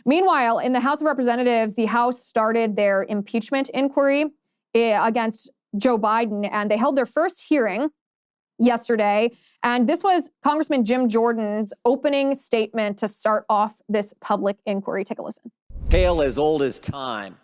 Meanwhile, in the House of Representatives, the House started their impeachment inquiry against Joe Biden, and they held their first hearing yesterday. And this was Congressman Jim Jordan's opening statement to start off this public inquiry. Take a listen. Tale as old as time.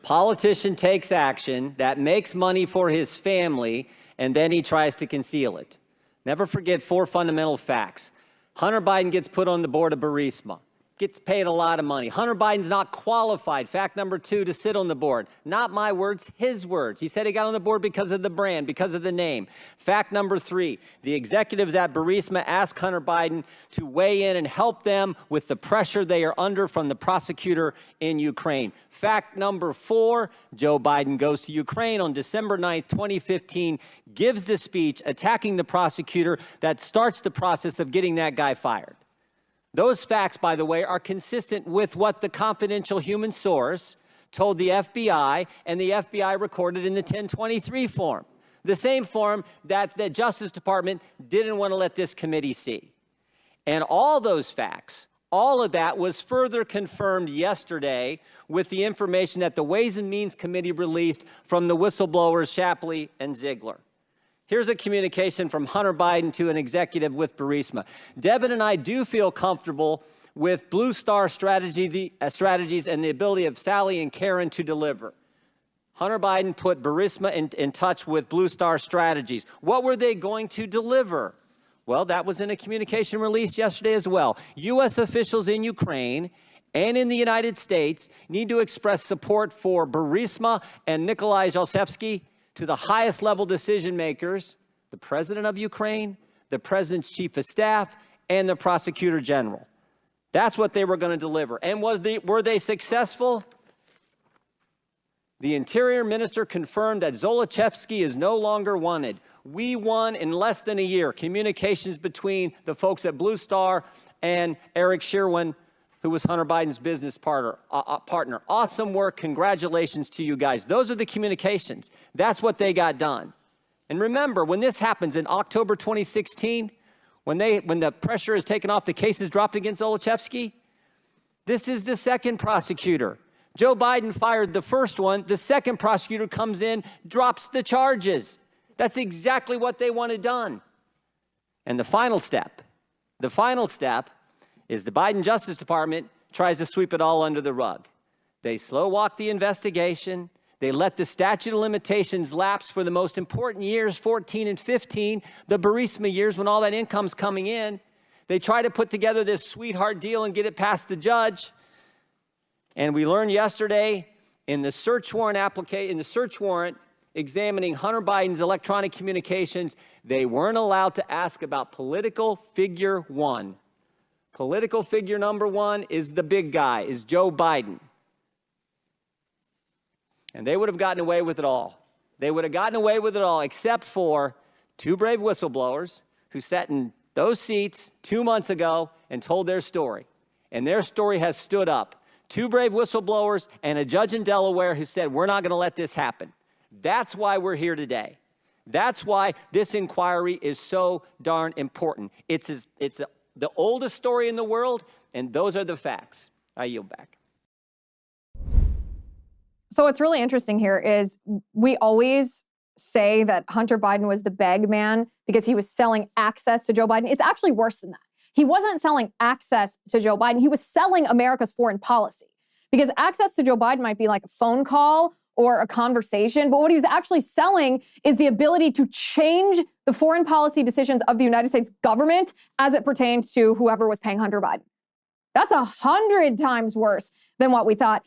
Politician takes action that makes money for his family, and then he tries to conceal it. Never forget 4 fundamental facts. Hunter Biden gets put on the board of Burisma. Gets paid a lot of money. Hunter Biden's not qualified, fact number 2, to sit on the board. Not my words, his words. He said he got on the board because of the brand, because of the name. Fact number 3, the executives at Burisma asked Hunter Biden to weigh in and help them with the pressure they are under from the prosecutor in Ukraine. Fact number 4, Joe Biden goes to Ukraine on December 9th, 2015, gives the speech attacking the prosecutor that starts the process of getting that guy fired. Those facts, by the way, are consistent with what the confidential human source told the FBI, and the FBI recorded in the 1023 form, the same form that the Justice Department didn't want to let this committee see. And all those facts, all of that was further confirmed yesterday with the information that the Ways and Means Committee released from the whistleblowers Shapley and Ziegler. Here's a communication from Hunter Biden to an executive with Burisma. Devin and I do feel comfortable with Blue Star strategies and the ability of Sally and Karen to deliver. Hunter Biden put Burisma in touch with Blue Star Strategies. What were they going to deliver? Well, that was in a communication released yesterday as well. U.S. officials in Ukraine and in the United States need to express support for Burisma and Nikolai Zlochevsky to the highest level decision makers, the president of Ukraine, the president's chief of staff, and the prosecutor general. That's what they were going to deliver. And were they successful? The Interior Minister confirmed that Zlochevsky is no longer wanted. We won in less than a year communications between the folks at Blue Star and Eric Sherwin, who was Hunter Biden's business partner. Awesome work. Congratulations to you guys. Those are the communications. That's what they got done. And remember, when this happens in October 2016, when the pressure is taken off, the case is dropped against Zlochevsky, this is the second prosecutor. Joe Biden fired the first one. The second prosecutor comes in, drops the charges. That's exactly what they wanted done. And the final step is the Biden Justice Department tries to sweep it all under the rug. They slow walk the investigation. They let the statute of limitations lapse for the most important years, 14 and 15, the Burisma years when all that income's coming in. They try to put together this sweetheart deal and get it past the judge. And we learned yesterday in the search warrant examining Hunter Biden's electronic communications, they weren't allowed to ask about political figure 1. Political figure number 1 is the big guy, is Joe Biden. And they would have gotten away with it all. They would have gotten away with it all except for 2 brave whistleblowers who sat in those seats 2 months ago and told their story. And their story has stood up. 2 brave whistleblowers and a judge in Delaware who said, we're not going to let this happen. That's why we're here today. That's why this inquiry is so darn important. It's the oldest story in the world, and those are the facts. I yield back. So what's really interesting here is we always say that Hunter Biden was the bag man because he was selling access to Joe Biden. It's actually worse than that. He wasn't selling access to Joe Biden. He was selling America's foreign policy, because access to Joe Biden might be like a phone call or a conversation, but what he was actually selling is the ability to change the foreign policy decisions of the United States government as it pertains to whoever was paying Hunter Biden. That's 100 times worse than what we thought.